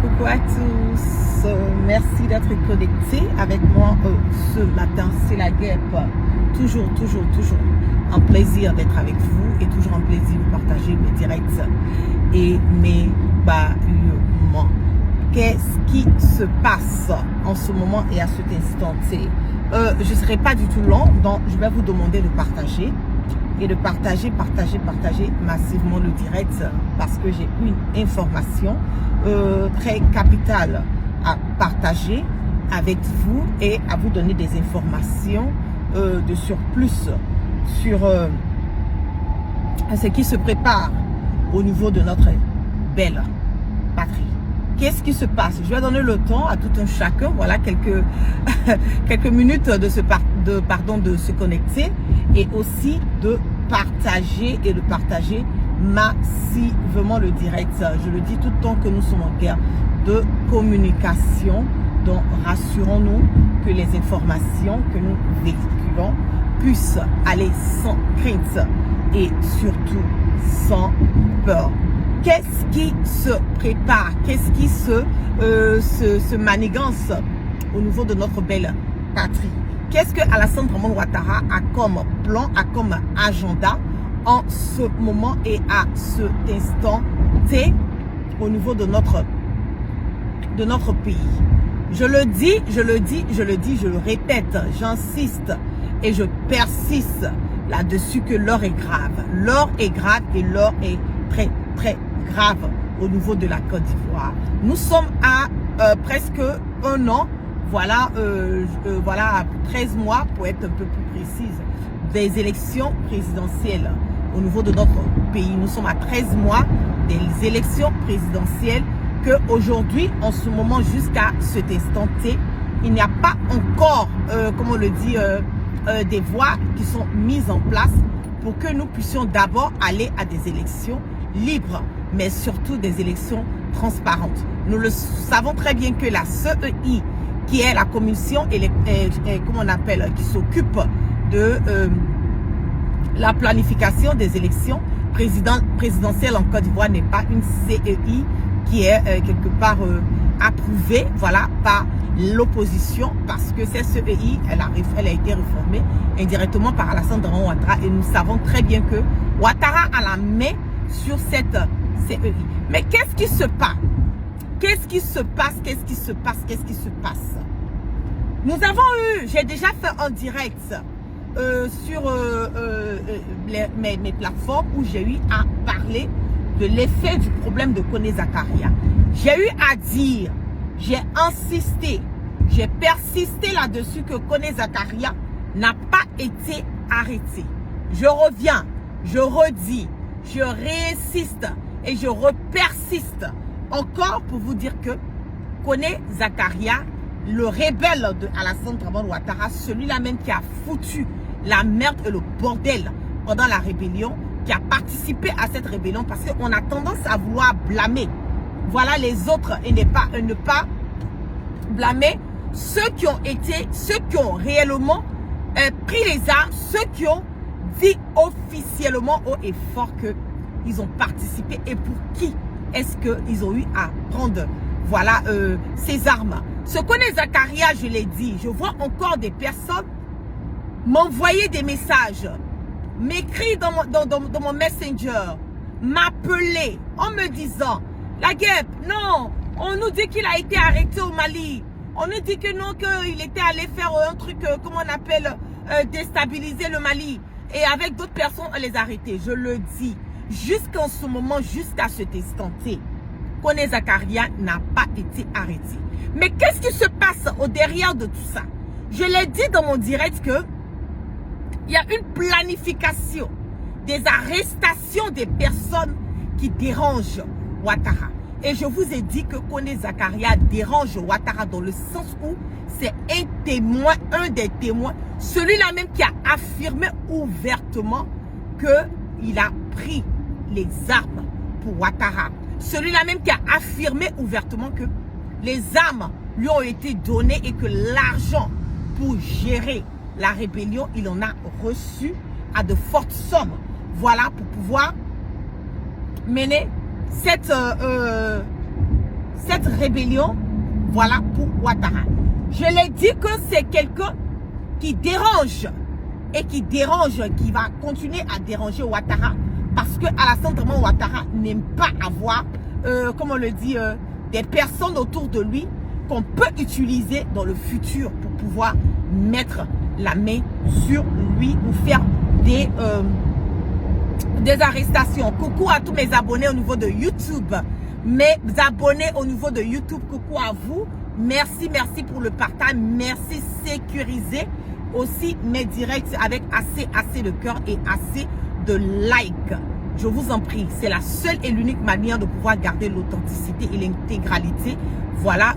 Coucou à tous, merci d'être connectés avec moi ce matin. C'est la guêpe, toujours un plaisir d'être avec vous et toujours un plaisir de partager mes directs et mes bâillements. Qu'est-ce qui se passe en ce moment et à cet instant T? Je ne serai pas du tout long, donc je vais vous demander de partager et de partager massivement le direct parce que j'ai une information très capitale à partager avec vous et à vous donner des informations de surplus sur ce qui se prépare au niveau de notre belle patrie. Qu'est-ce qui se passe? Je vais donner le temps à tout un chacun, voilà quelques minutes de se connecter et aussi de partager massivement le direct. Je le dis tout le temps que nous sommes en guerre de communication, donc rassurons-nous que les informations que nous véhiculons puissent aller sans crainte et surtout sans peur. Qu'est-ce qui se prépare? Qu'est-ce qui se manigance au niveau de notre belle patrie? Qu'est-ce que Alassane Dramane Ouattara a comme plan, a comme agenda en ce moment et à cet instant T au niveau de notre pays? Je le dis, je le répète, j'insiste et je persiste là-dessus que l'heure est grave. L'heure est grave et l'heure est très grave au niveau de la Côte d'Ivoire. Nous sommes à presque un an, voilà 13 mois pour être un peu plus précise, des élections présidentielles au niveau de notre pays. Nous sommes à 13 mois des élections présidentielles que aujourd'hui, en ce moment, jusqu'à cet instant T, il n'y a pas encore, comme on le dit, des voies qui sont mises en place pour que nous puissions d'abord aller à des élections libres, mais surtout des élections transparentes. Nous le savons très bien que la CEI, qui est la commission comment on appelle, qui s'occupe de la planification des élections présidentielles en Côte d'Ivoire, n'est pas une CEI qui est quelque part approuvée, voilà, par l'opposition, parce que cette CEI, elle a été réformée indirectement par Alassane Dramane Ouattara, et nous savons très bien que Ouattara a la main sur cette CEI. Mais qu'est-ce qui se passe? Qu'est-ce qui se passe? Nous avons eu, j'ai déjà fait un direct sur mes plateformes où j'ai eu à parler de l'effet du problème de Koné Zakaria. J'ai eu à dire, j'ai insisté, j'ai persisté là-dessus que Koné Zakaria n'a pas été arrêté. Je reviens, je redis, je réinsiste et je repersiste encore pour vous dire que Koné Zakaria, le rebelle de Alassane Dramane Ouattara, celui-là même qui a foutu la merde et le bordel pendant la rébellion, qui a participé à cette rébellion, parce qu'on a tendance à vouloir blâmer, voilà, les autres et ne pas blâmer ceux qui ont réellement pris les armes, ceux qui ont dit officiellement haut et fort qu'ils ont participé et pour qui est-ce qu'ils ont eu à prendre, voilà, ces armes. Ce Koné Zakaria, je l'ai dit, je vois encore des personnes m'envoyer des messages, m'écrire dans mon messenger, m'appeler en me disant, la guêpe, non, on nous dit qu'il a été arrêté au Mali, on nous dit que non, qu'il était allé faire un truc, comment on appelle, déstabiliser le Mali, et avec d'autres personnes, on les a arrêtés. Je le dis, jusqu'en ce moment, jusqu'à cet instant T, Koné Zakaria n'a pas été arrêté. Mais qu'est-ce qui se passe au derrière de tout ça? Je l'ai dit dans mon direct que il y a une planification des arrestations des personnes qui dérangent Ouattara. Et je vous ai dit que Koné Zakaria dérange Ouattara dans le sens où c'est un témoin, un des témoins, celui-là même qui a affirmé ouvertement qu'il a pris les armes pour Ouattara. Celui-là même qui a affirmé ouvertement que les armes lui ont été données et que l'argent pour gérer la rébellion, il en a reçu à de fortes sommes. Voilà, pour pouvoir mener cette rébellion, voilà, pour Ouattara. Je l'ai dit que c'est quelqu'un qui dérange et qui va continuer à déranger Ouattara parce que Alassane Dramane Ouattara n'aime pas avoir, comme on le dit, des personnes autour de lui qu'on peut utiliser dans le futur pour pouvoir mettre la main sur lui ou faire des arrestations. Coucou à tous mes abonnés au niveau de YouTube. Mes abonnés au niveau de YouTube, coucou à vous. Merci, merci pour le partage. Merci, sécurisez aussi mes directs avec assez de cœur et assez de likes. Je vous en prie, c'est la seule et l'unique manière de pouvoir garder l'authenticité et l'intégralité, voilà,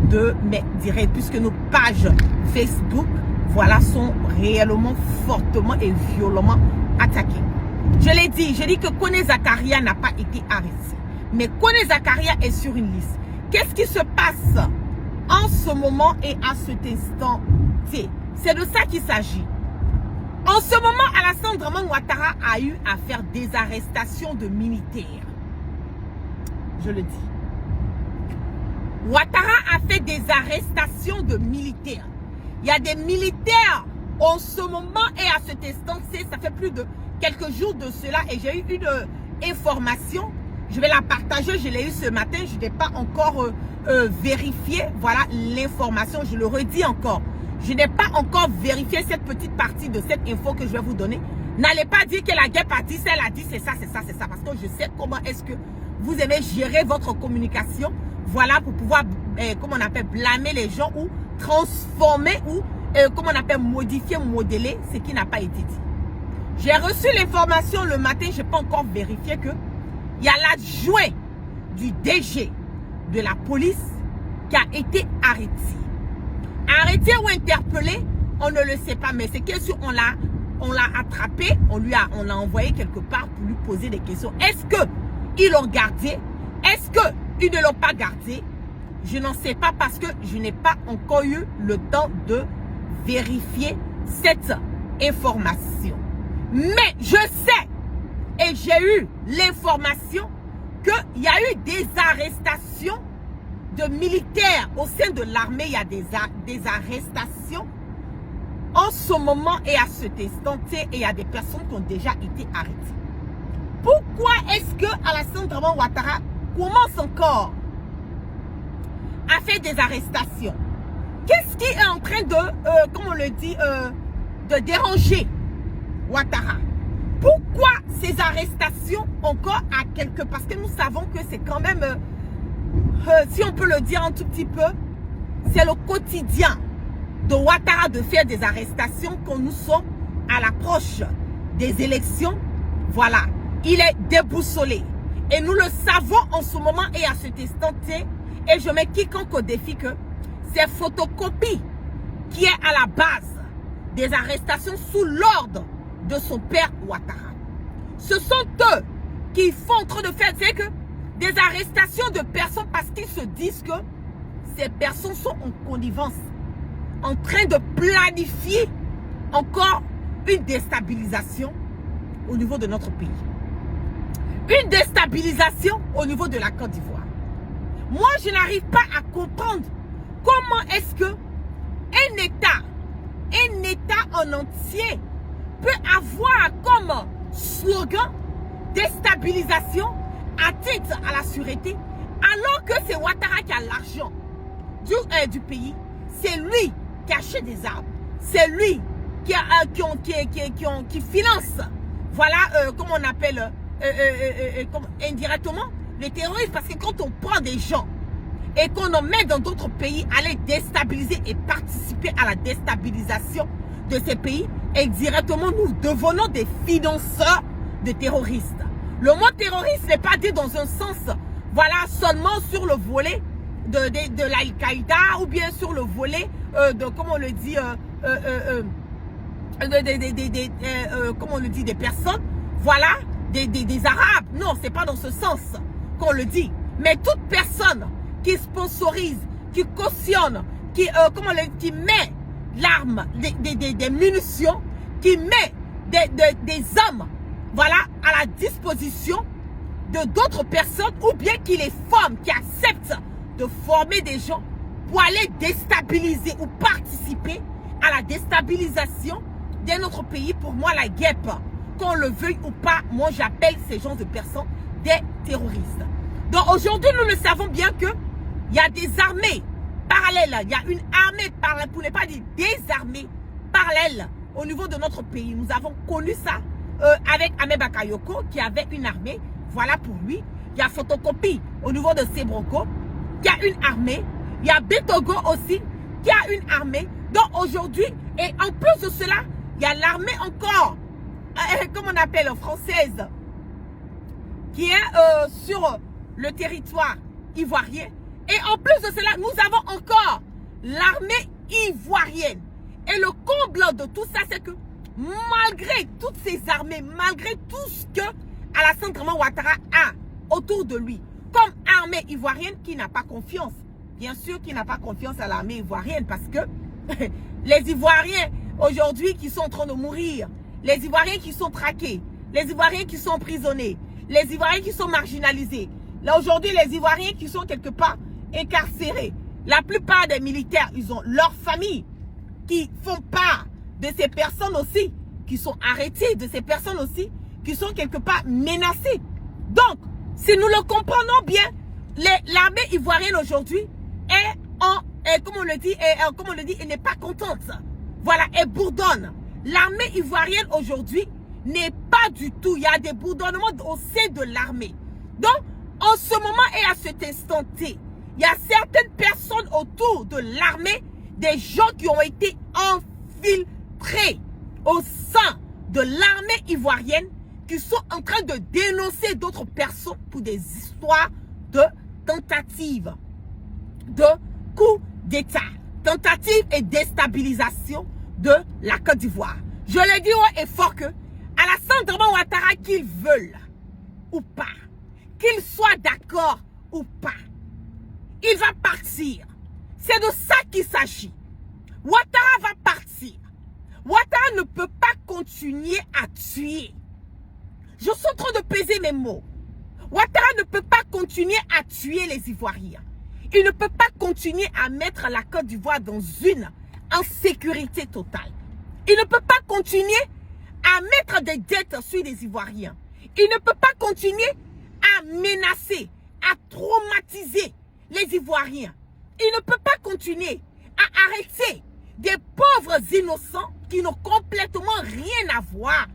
de mes directs, puisque nos pages Facebook, voilà, sont réellement fortement et violemment attaquées. Je l'ai dit, j'ai dit que Koné Zakaria n'a pas été arrêté. Mais Koné Zakaria est sur une liste. Qu'est-ce qui se passe en ce moment et à cet instant T? C'est de ça qu'il s'agit. En ce moment, Alassane Dramane Ouattara a eu à faire des arrestations de militaires. Je le dis. Ouattara a fait des arrestations de militaires. Il y a des militaires en ce moment et à cet instant T, ça fait plus de quelques jours de cela et j'ai eu une information. Je vais la partager, je l'ai eu ce matin, je n'ai pas encore vérifié, voilà l'information, je le redis encore. Je n'ai pas encore vérifié cette petite partie de cette info que je vais vous donner. N'allez pas dire que la guerre partie, elle a dit c'est ça, c'est ça, c'est ça, parce que je sais comment est-ce que vous aimez gérer votre communication, voilà, pour pouvoir, comment on appelle, blâmer les gens ou transformer ou, comment on appelle, modifier, modeler ce qui n'a pas été dit. J'ai reçu l'information le matin, je n'ai pas encore vérifié que il y a l'adjoint du DG de la police qui a été arrêté. Arrêté ou interpellé, on ne le sait pas, mais c'est que si on l'a attrapé, on l'a envoyé quelque part pour lui poser des questions. Est-ce qu'ils l'ont gardé? Est-ce qu'ils ne l'ont pas gardé? Je n'en sais pas parce que je n'ai pas encore eu le temps de vérifier cette information. Mais je sais et j'ai eu l'information qu'il y a eu des arrestations de militaires au sein de l'armée. Il y a des arrestations en ce moment et à cet instant et il y a des personnes qui ont déjà été arrêtées. Pourquoi est-ce que Alassane Dramane Ouattara commence encore à faire des arrestations? Qu'est-ce qui est en train de, comme on le dit, de déranger Ouattara? Pourquoi ces arrestations encore à quelque... Parce que nous savons que c'est quand même, si on peut le dire un tout petit peu, c'est le quotidien de Ouattara de faire des arrestations quand nous sommes à l'approche des élections. Voilà, il est déboussolé. Et nous le savons en ce moment et à cet instant T. Et je mets quiconque au défi que c'est Photocopie qui est à la base des arrestations sous l'ordre de son père Ouattara. Ce sont eux qui font en train de faire que des arrestations de personnes parce qu'ils se disent que ces personnes sont en connivence, en train de planifier encore une déstabilisation au niveau de notre pays. Une déstabilisation au niveau de la Côte d'Ivoire. Moi, je n'arrive pas à comprendre comment est-ce que un État en entier peut avoir comme slogan déstabilisation à titre à la sûreté, alors que c'est Ouattara qui a l'argent du pays. C'est lui qui achète des armes. C'est lui qui finance, voilà, comment on appelle, indirectement, les terroristes. Parce que quand on prend des gens et qu'on en met dans d'autres pays, aller déstabiliser et participer à la déstabilisation de ces pays, indirectement, nous devenons des financeurs de terroristes. Le mot terroriste n'est pas dit dans un sens, voilà, seulement sur le volet de l'Al-Qaïda ou bien sur le volet de, comment on le dit, comment on le dit, des personnes, voilà, des Arabes. Non, c'est pas dans ce sens qu'on le dit. Mais toute personne qui sponsorise, qui cautionne, qui, qui met l'arme, des munitions, qui met des hommes, voilà, à la disposition de d'autres personnes, ou bien qui les forme, qui acceptent de former des gens pour aller déstabiliser ou participer à la déstabilisation de notre pays. Pour moi, la guêpe, qu'on le veuille ou pas, moi j'appelle ces gens de personnes des terroristes. Donc aujourd'hui, nous le savons bien que il y a des armées parallèles. Il y a une armée parallèle, pour ne pas dire des armées parallèles au niveau de notre pays. Nous avons connu ça avec Ahmed Bakayoko qui avait une armée. Voilà pour lui. Il y a Photocopie au niveau de Sebroko qui a une armée. Il y a Betogo aussi qui a une armée. Donc aujourd'hui, et en plus de cela, il y a l'armée encore, comme on appelle française, qui est sur le territoire ivoirien. Et en plus de cela, nous avons encore l'armée ivoirienne. Et le comble de tout ça, c'est que malgré toutes ces armées, malgré tout ce que Alassane Draman Ouattara a autour de lui, comme armée ivoirienne qui n'a pas confiance, bien sûr qu'il n'a pas confiance à l'armée ivoirienne parce que les Ivoiriens aujourd'hui qui sont en train de mourir, les Ivoiriens qui sont traqués, les Ivoiriens qui sont emprisonnés, les Ivoiriens qui sont marginalisés, là aujourd'hui les Ivoiriens qui sont quelque part incarcérés, la plupart des militaires, ils ont leurs familles qui font part de ces personnes aussi, qui sont arrêtées, de ces personnes aussi, qui sont quelque part menacées. Donc, si nous le comprenons bien, l'armée ivoirienne aujourd'hui comme on le dit, elle n'est pas contente. Voilà, elle bourdonne. L'armée ivoirienne aujourd'hui n'est pas du tout, il y a des bourdonnements au sein de l'armée. Donc, en ce moment et à cet instant T, il y a certaines personnes autour de l'armée, des gens qui ont été infiltrés au sein de l'armée ivoirienne, qui sont en train de dénoncer d'autres personnes pour des histoires de tentatives de coup d'État, tentative et déstabilisation de la Côte d'Ivoire. Je le dis haut et fort que Alassane Draman Ouattara, qu'il veuille ou pas, qu'il soit d'accord ou pas, il va partir. C'est de ça qu'il s'agit. Ouattara va partir. Ouattara ne peut pas continuer à tuer. Je suis en train de peser mes mots. Ouattara ne peut pas continuer à tuer les Ivoiriens. Il ne peut pas continuer à mettre la Côte d'Ivoire dans une insécurité totale. Il ne peut pas continuer à mettre des dettes sur les Ivoiriens. Il ne peut pas continuer à menacer, à traumatiser les Ivoiriens. Il ne peut pas continuer à arrêter des pauvres innocents qui n'ont complètement rien à voir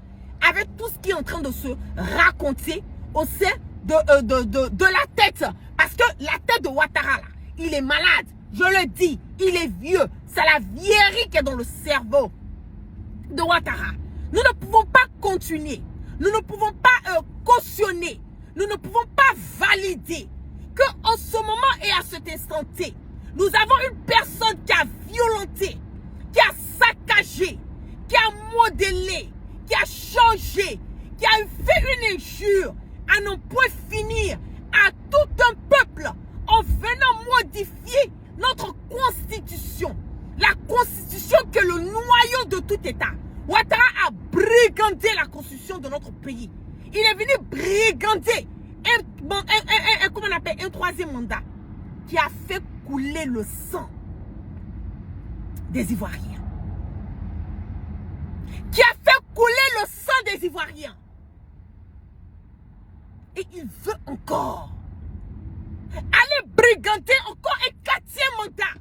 avec tout ce qui est en train de se raconter au sein de la tête. Parce que la tête de Ouattara, là, il est malade. Je le dis, il est vieux. C'est la vieillerie qui est dans le cerveau de Ouattara. Nous ne pouvons pas continuer. Nous ne pouvons pas cautionner. Nous ne pouvons pas valider qu'en ce moment et à cet instant T, nous avons une personne qui a violenté, qui a saccagé, qui a modélé, qui a changé, qui a fait une injure à n'en point finir à tout un peuple en venant modifier notre constitution. La constitution qui est le noyau de tout État. Ouattara a brigandé la constitution de notre pays. Il est venu brigander un troisième mandat qui a fait couler le sang des Ivoiriens. Qui a fait couler le sang des Ivoiriens. Et il veut encore aller brigander encore un quatrième mandat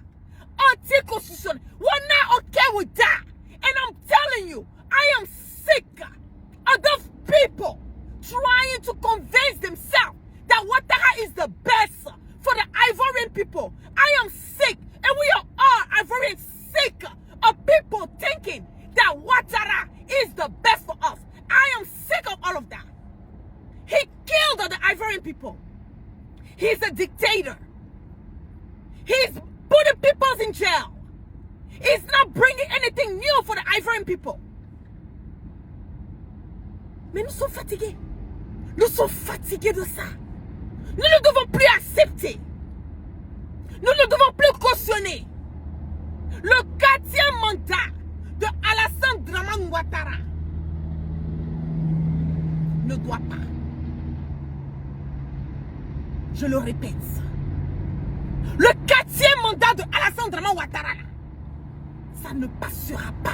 anticonstitutionnel. We're not okay with that. And I'm telling you, I am sick of those people trying to convince themselves that Ouattara is the best for the Ivorian people. I am sick, and we are all Ivorians sick of people thinking that Ouattara is the best for us. I am sick of all of that. He killed the Ivorian people. He's a dictator. He's putting people in jail. He's not bringing anything new for the Ivorian people. Mais nous sommes fatigués. Nous sommes fatigués de ça. Nous ne devons plus accepter. Nous ne devons plus cautionner le quatrième mandat de Alassane Draman Ouattara. Ne doit pas. Je le répète. Le 4e mandat de Alassane Dramane Ouattara, ça ne passera pas.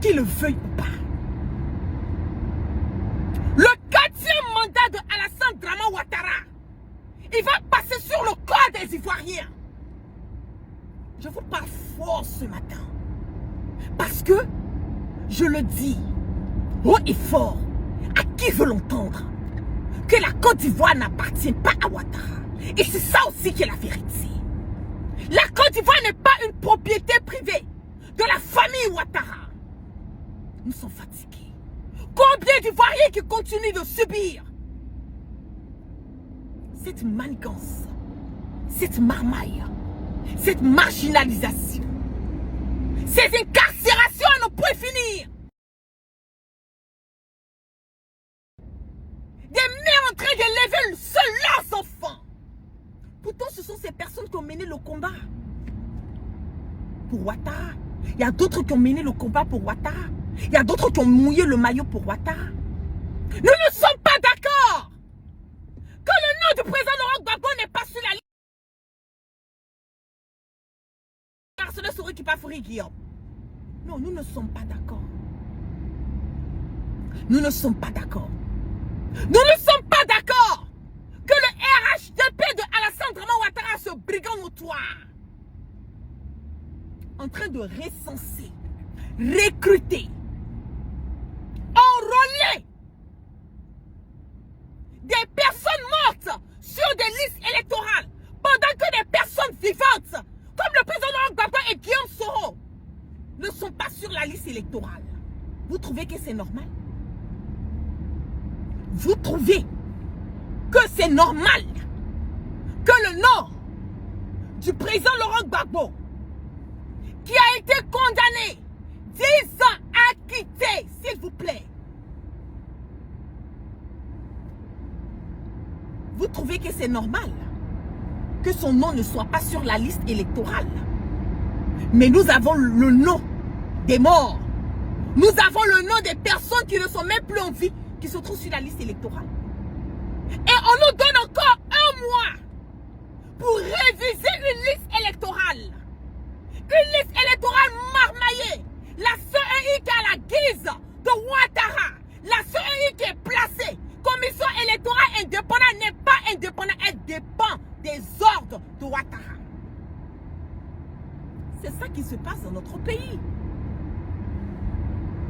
Qu'il le veuille ou pas. Le 4e mandat de Alassane Dramane Ouattara, il va passer sur le corps des Ivoiriens. Je vous parle fort ce matin. Parce que, je le dis, haut et fort, à qui veut l'entendre, que la Côte d'Ivoire n'appartient pas à Ouattara. Et c'est ça aussi qui est la vérité. La Côte d'Ivoire n'est pas une propriété privée de la famille Ouattara. Nous sommes fatigués. Combien d'Ivoiriens qui continuent de subir cette manigance, cette marmaille, cette marginalisation, ces incarcérations à ne point finir. Des mères en train d'élever seuls leurs enfants. Pourtant, ce sont ces personnes qui ont mené le combat pour Ouattara. Il y a d'autres qui ont mené le combat pour Ouattara. Il y a d'autres qui ont mouillé le maillot pour Ouattara. Nous ne sommes pas d'accord que le nom du président Laurent Gbagbo n'est pas sur la liste. Non, nous ne sommes pas d'accord. Nous ne sommes pas d'accord. Nous ne sommes pas d'accord que le RHDP de Alassane Dramane Ouattara, ce brigand notoire, en train de recenser, recruter, enrôler des personnes mortes sur des listes électorales pendant que des personnes vivantes, comme le président Laurent Gbagbo et Guillaume Soro, ne sont pas sur la liste électorale. Vous trouvez que c'est normal? Vous trouvez que c'est normal que le nom du président Laurent Gbagbo, qui a été condamné 10 ans acquitté, s'il vous plaît, vous trouvez que c'est normal que son nom ne soit pas sur la liste électorale? Mais nous avons le nom des morts. Nous avons le nom des personnes qui ne sont même plus en vie, qui se trouvent sur la liste électorale. Et on nous donne encore un mois pour réviser une liste électorale. Une liste électorale marmaillée. La CEI qui est à la guise de Ouattara. La CEI qui est placée. Commission électorale indépendante n'est pas indépendante. Elle dépend des ordres de Ouattara. C'est ça qui se passe dans notre pays.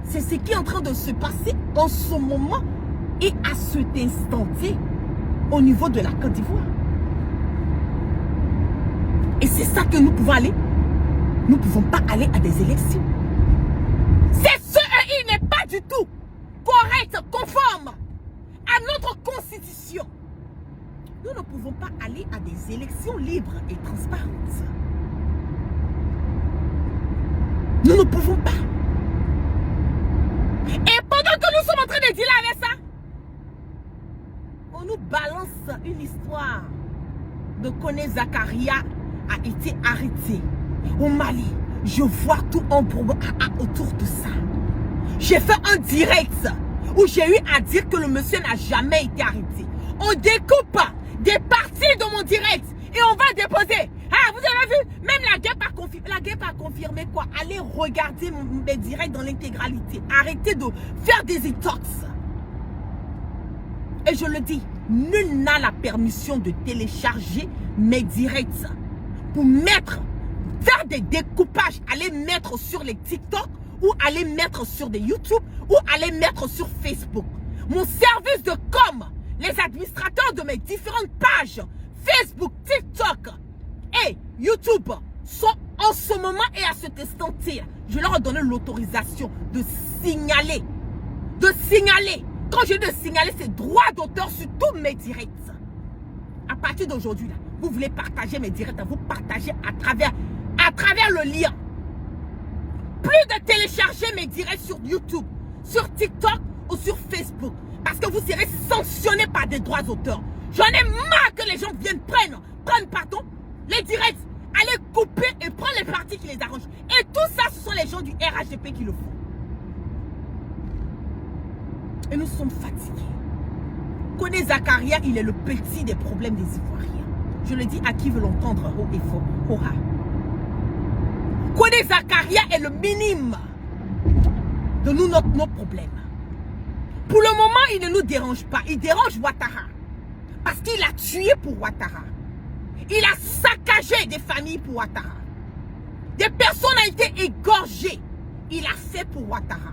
C'est ce qui est en train de se passer en ce moment et à cet instant-ci au niveau de la Côte d'Ivoire. Et c'est ça que nous pouvons aller. Nous ne pouvons pas aller à des élections. Cette CEI n'est pas du tout correcte, conforme à notre constitution. Nous ne pouvons pas aller à des élections libres et transparentes. Nous ne pouvons pas. Et pendant que nous sommes en train de dealer avec ça, on nous balance une histoire de Koné Zakaria a été arrêté au Mali. Je vois tout en autour de ça. J'ai fait un direct où j'ai eu à dire que le monsieur n'a jamais été arrêté. On découpe des parties de mon direct et on va déposer. Ah, vous avez vu, même la guêpe a confirmé. La guêpe a confirmé quoi? Allez regarder mes directs dans l'intégralité. Arrêtez de faire des detox. Et je le dis, nul n'a la permission de télécharger mes directs pour faire des découpages, aller mettre sur les TikTok ou aller mettre sur des YouTube ou aller mettre sur Facebook. Mon service de com, les administrateurs de mes différentes pages, Facebook, TikTok et YouTube sont en ce moment et à cet instant-ci, je leur ai donné l'autorisation de signaler. De signaler. Quand je dis de signaler, c'est droit d'auteur sur tous mes directs. À partir d'aujourd'hui, vous voulez partager mes directs, vous partagez à travers le lien. Plus de télécharger mes directs sur YouTube, sur TikTok ou sur Facebook. Parce que vous serez sanctionné par des droits d'auteur. J'en ai marre que les gens viennent prendre les directs, aller couper et prendre les parties qui les arrangent. Et tout ça, ce sont les gens du RHDP qui le font. Et nous sommes fatigués. Koné Zakaria, il est le petit des problèmes des Ivoiriens. Je le dis à qui veut l'entendre haut et fort. Hoha. Kone Zakaria est le minime de nos problèmes. Pour le moment, il ne nous dérange pas. Il dérange Ouattara. Parce qu'il a tué pour Ouattara. Il a saccagé des familles pour Ouattara. Des personnes ont été égorgées. Il a fait pour Ouattara.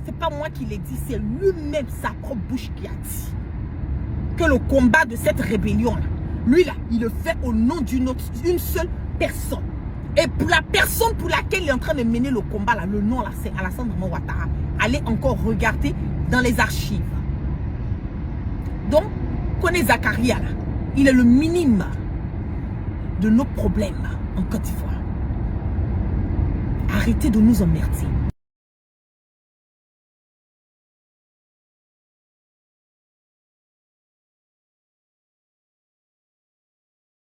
C'est pas moi qui l'ai dit, c'est lui-même, sa propre bouche qui a dit que le combat de cette rébellion-là, lui là, il le fait au nom d'une seule personne. Et pour la personne pour laquelle il est en train de mener le combat, là, le nom là, c'est Alassane Draman Ouattara. Allez encore regarder dans les archives. Donc, Kone Zakaria, là, il est le minime de nos problèmes en Côte d'Ivoire. Arrêtez de nous emmerder.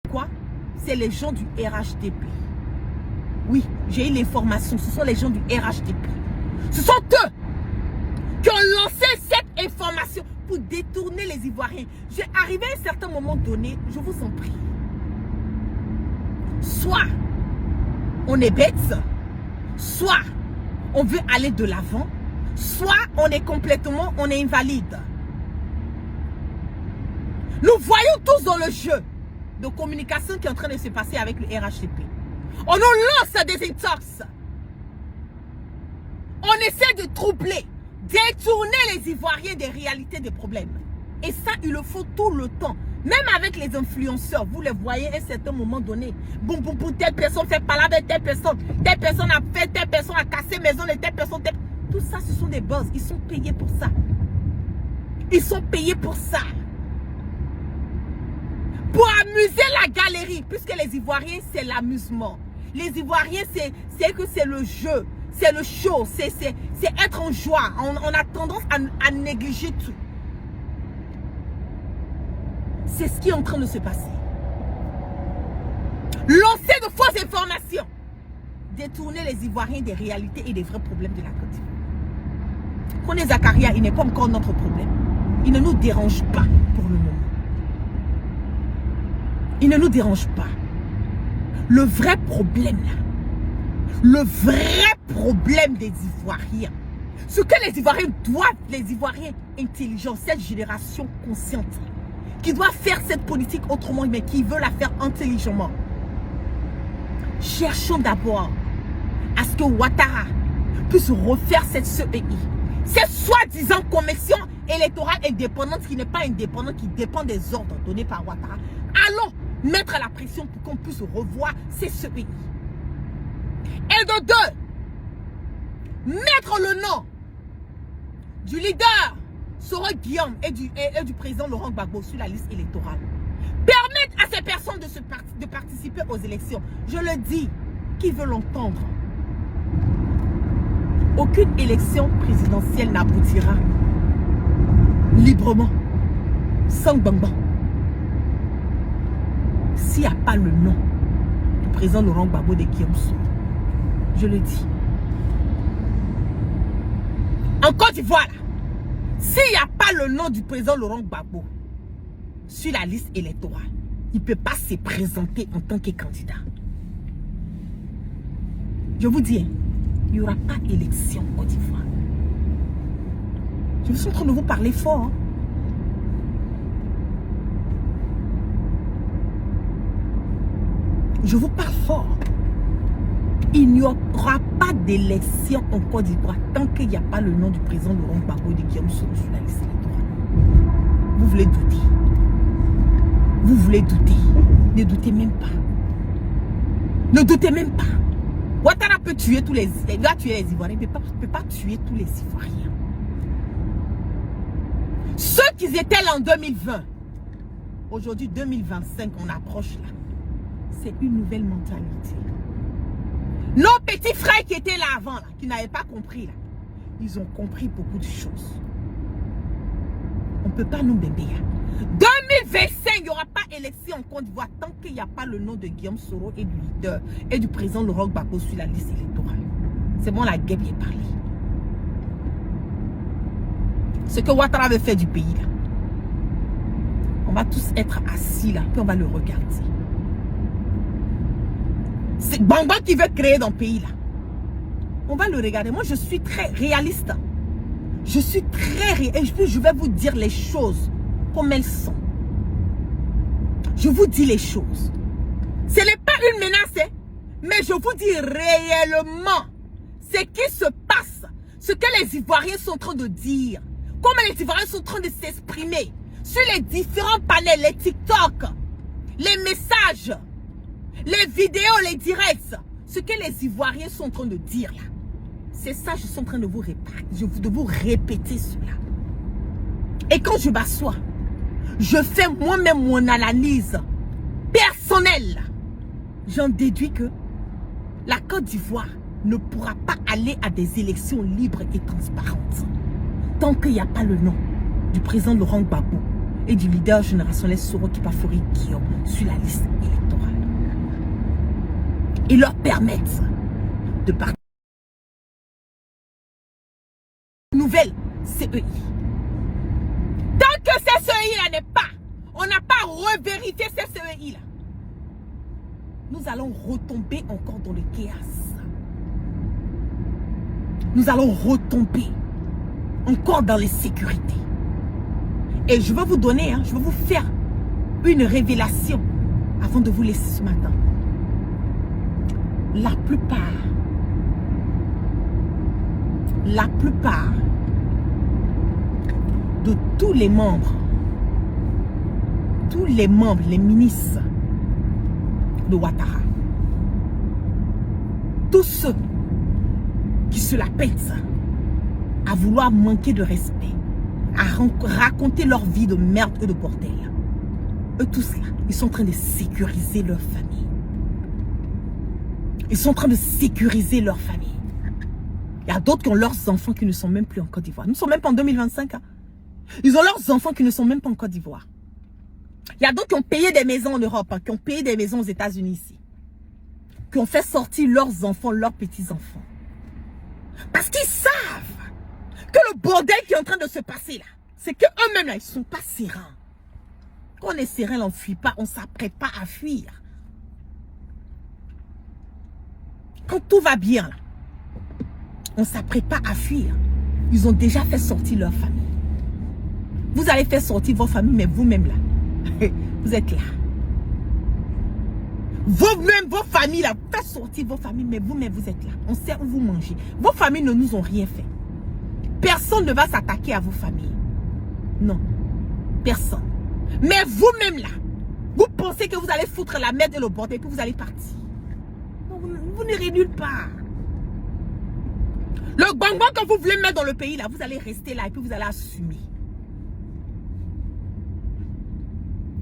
Quoi? C'est les gens du RHDP. Oui, j'ai eu l'information. Ce sont les gens du RHDP. Ce sont eux qui ont lancé cette information pour détourner les Ivoiriens. J'ai arrivé à un certain moment donné, je vous en prie. Soit on est bête, soit on veut aller de l'avant, soit on est complètement, on est invalide. Nous voyons tous dans le jeu de communication qui est en train de se passer avec le RHDP. On nous lance des intox. On essaie de troubler, détourner les Ivoiriens des réalités des problèmes. Et ça, il le faut tout le temps. Même avec les influenceurs, vous les voyez à un certain moment donné. Boum, boum, boum, telle personne fait parler avec telle personne a fait, telle personne a cassé maison de telle personne. Tout ça, ce sont des buzz. Ils sont payés pour ça. Ils sont payés pour ça. Pour amuser la galerie, puisque les Ivoiriens, c'est l'amusement. Les Ivoiriens, c'est que c'est le jeu, c'est le show, c'est être en joie. On a tendance à négliger tout. C'est ce qui est en train de se passer. Lancer de fausses informations. Détourner les Ivoiriens des réalités et des vrais problèmes de la Côte d'Ivoire. Kone Zakaria, il n'est pas encore notre problème. Il ne nous dérange pas pour le moment. Il ne nous dérange pas. Le vrai problème là, le vrai problème des Ivoiriens, ce que les Ivoiriens doivent, les Ivoiriens intelligents, cette génération consciente, qui doit faire cette politique autrement, mais qui veut la faire intelligemment. Cherchons d'abord à ce que Ouattara puisse refaire cette CEI. Cette soi-disant commission électorale indépendante qui n'est pas indépendante, qui dépend des ordres donnés par Ouattara. Allons mettre la pression pour qu'on puisse revoir ces CEI. Et de deux, mettre le nom du leader Soro Guillaume et du président Laurent Gbagbo sur la liste électorale. Permettre à ces personnes de participer aux élections. Je le dis, qui veut l'entendre? Aucune élection présidentielle n'aboutira librement, sans bambam, s'il n'y a pas le nom du président Laurent Gbagbo de Guillaume Soro. Je le dis. En Côte d'Ivoire, s'il n'y a pas le nom du président Laurent Gbagbo sur la liste électorale, il ne peut pas se présenter en tant que candidat. Je vous dis, il n'y aura pas d'élection en Côte d'Ivoire. Je suis en train de vous parler fort. Hein? Je vous parle fort. Il n'y aura pas d'élection en Côte d'Ivoire tant qu'il n'y a pas le nom du président Laurent Gbagbo de Guillaume Soro sur la liste électorale. Vous voulez douter? Vous voulez douter? Ne doutez même pas. Ne doutez même pas. Ouattara peut tuer tous les... Il va tuer les Ivoiriens, mais il ne peut pas tuer tous les Ivoiriens. Ceux qui étaient là en 2020, aujourd'hui 2025, on approche là. C'est une nouvelle mentalité. Nos petits frères qui étaient là avant, là, qui n'avaient pas compris, là, ils ont compris beaucoup de choses. On ne peut pas nous bébé. 2025, il n'y aura pas élection en Côte d'Ivoire tant qu'il n'y a pas le nom de Guillaume Soro et du leader et du président Laurent Gbagbo sur la liste électorale. C'est bon, la guêpe y est parlé. Ce que Ouattara veut faire du pays, là, on va tous être assis là, puis on va le regarder. C'est Bamba qui veut créer dans le pays là. On va le regarder. Moi, je suis très réaliste. Je suis très réaliste. Et je vais vous dire les choses comme elles sont. Je vous dis les choses. Ce n'est pas une menace, hein, mais je vous dis réellement ce qui se passe, ce que les Ivoiriens sont en train de dire, comment les Ivoiriens sont en train de s'exprimer sur les différents panels, les TikTok, les messages, les vidéos, les directs, ce que les Ivoiriens sont en train de dire là. C'est ça, je suis en train de vous répéter cela. Et quand je m'assois, je fais moi-même mon analyse personnelle. J'en déduis que la Côte d'Ivoire ne pourra pas aller à des élections libres et transparentes tant qu'il n'y a pas le nom du président Laurent Gbagbo et du leader générationnel Soro Kipafori Guillaume sur la liste électorale. Ils leur permettent de partir. Nouvelle CEI. Tant que ces CEI-là n'est pas, on n'a pas revérifié ces CEI-là, nous allons retomber encore dans le chaos. Nous allons retomber encore dans les sécurités. Et je vais vous donner, je vais vous faire une révélation avant de vous laisser ce matin. La plupart de tous les membres, les ministres de Ouattara, tous ceux qui se la pètent à vouloir manquer de respect, à raconter leur vie de merde et de bordel, eux tous là, ils sont en train de sécuriser leur famille. Ils sont en train de sécuriser leur famille. Il y a d'autres qui ont leurs enfants qui ne sont même plus en Côte d'Ivoire. Nous ne sommes même pas en 2025. Ils ont leurs enfants qui ne sont même pas en Côte d'Ivoire. Il y a d'autres qui ont payé des maisons en Europe, qui ont payé des maisons aux États-Unis ici. Qui ont fait sortir leurs enfants, leurs petits-enfants. Parce qu'ils savent que le bordel qui est en train de se passer là, c'est qu'eux-mêmes là, ils ne sont pas sereins. Quand on est serein, on ne fuit pas, on ne s'apprête pas à fuir. Quand tout va bien là, on ne s'apprête pas à fuir. Ils ont déjà fait sortir leur famille. Vous allez faire sortir vos familles, mais vous-même là, vous êtes là. Vous-même, vos familles là, faites sortir vos familles, mais vous-même vous êtes là. On sait où vous mangez. Vos familles ne nous ont rien fait. Personne ne va s'attaquer à vos familles. Non. Personne. Mais vous-même là, vous pensez que vous allez foutre la merde et le bordel et puis vous allez partir. Non, vous n'irez nulle part. Le bonbon que vous voulez mettre dans le pays là, vous allez rester là et puis vous allez assumer.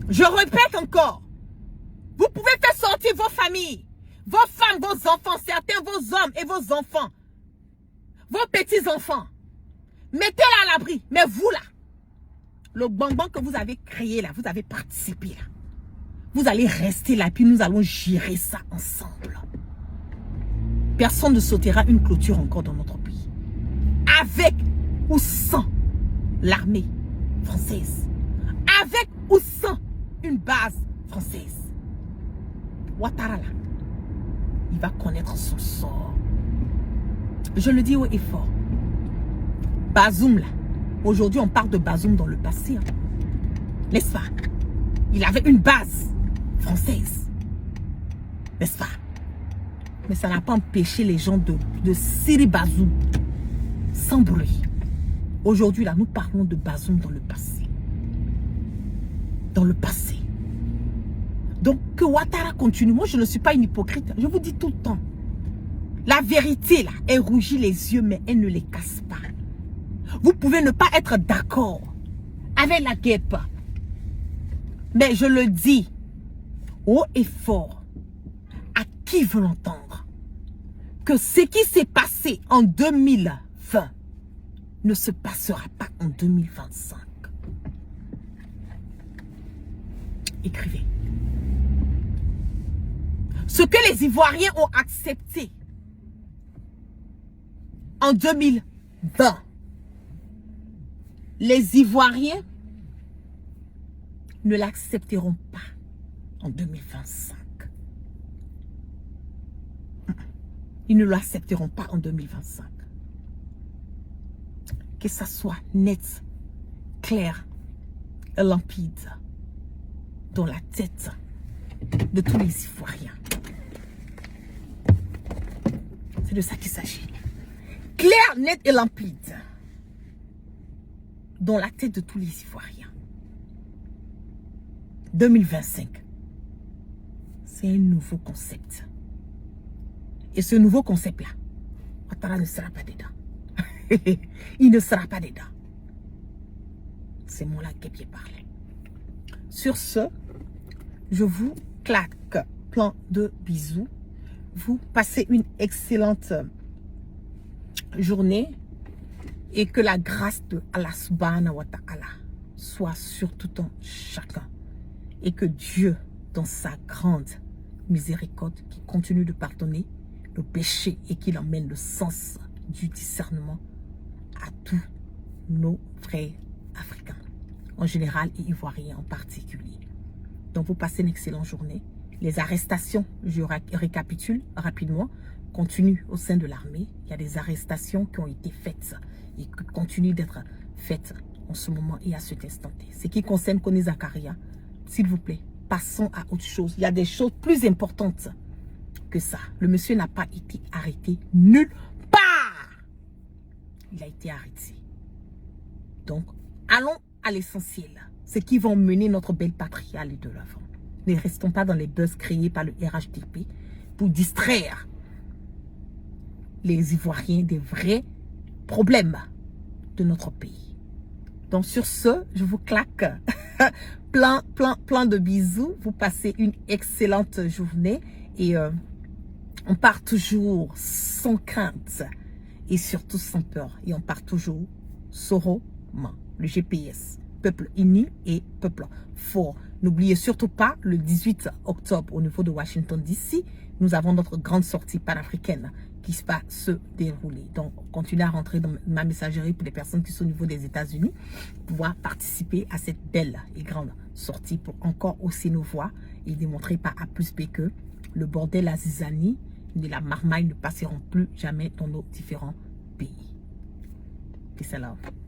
Je répète encore. Vous pouvez faire sortir vos familles, vos femmes, vos enfants, certains vos hommes et vos enfants, vos petits-enfants. Mettez-les à l'abri. Mais vous là, le bonbon que vous avez créé là, vous avez participé là. Vous allez rester là et puis nous allons gérer ça ensemble. Personne ne sautera une clôture encore dans notre pays. Avec ou sans l'armée française. Avec ou sans une base française. Ouattara là, il va connaître son sort. Je le dis haut et fort. Bazoum là, aujourd'hui on parle de Bazoum dans le passé. N'est-ce pas? Il avait une base française. N'est-ce pas? Mais ça n'a pas empêché les gens de serrer Bazoum sans bruit. Aujourd'hui là, nous parlons de Bazoum dans le passé. Dans le passé. Donc, que Ouattara continue. Moi, je ne suis pas une hypocrite. Je vous dis tout le temps. La vérité, là, elle rougit les yeux, mais elle ne les casse pas. Vous pouvez ne pas être d'accord avec la guêpe. Mais je le dis haut et fort à qui veut l'entendre. Que ce qui s'est passé en 2020 ne se passera pas en 2025. Écrivez. Ce que les Ivoiriens ont accepté en 2020, les Ivoiriens ne l'accepteront pas en 2025. Ils ne l'accepteront pas en 2025. Que ça soit net, clair et limpide dans la tête de tous les Ivoiriens. C'est de ça qu'il s'agit. Clair, net et limpide dans la tête de tous les Ivoiriens. 2025, c'est un nouveau concept. Et ce nouveau concept-là, Ouattara ne sera pas dedans. Il ne sera pas dedans. C'est moi là qui ai parlé. Sur ce, je vous claque plein de bisous. Vous passez une excellente journée et que la grâce de Allah subhanahu wa ta'ala soit sur tout un chacun. Et que Dieu, dans sa grande miséricorde, qui continue de pardonner le péché et qu'il emmène le sens du discernement à tous nos frères africains, en général et ivoiriens en particulier. Donc vous passez une excellente journée. Les arrestations, je récapitule rapidement, continuent au sein de l'armée. Il y a des arrestations qui ont été faites et qui continuent d'être faites en ce moment et à cet instant. Ce qui concerne Kone Zakaria, s'il vous plaît, passons à autre chose. Il y a des choses plus importantes que ça. Le monsieur n'a pas été arrêté nulle part. Il a été arrêté. Donc, allons à l'essentiel. Ce qui va mener notre belle patrie à aller de l'avant. Ne restons pas dans les buzz créés par le RHDP pour distraire les Ivoiriens des vrais problèmes de notre pays. Donc sur ce, je vous claque plein de bisous. Vous passez une excellente journée et on part toujours sans crainte et surtout sans peur. Et on part toujours soroma, le GPS. Peuple uni et peuple fort. N'oubliez surtout pas, le 18 octobre, au niveau de Washington DC, nous avons notre grande sortie panafricaine qui va se dérouler. Donc, continuez à rentrer dans ma messagerie pour les personnes qui sont au niveau des États-Unis, pouvoir participer à cette belle et grande sortie pour encore hausser nos voix et démontrer par A plus B que le bordel, la zizanie et la marmaille ne passeront plus jamais dans nos différents pays. Peace and love.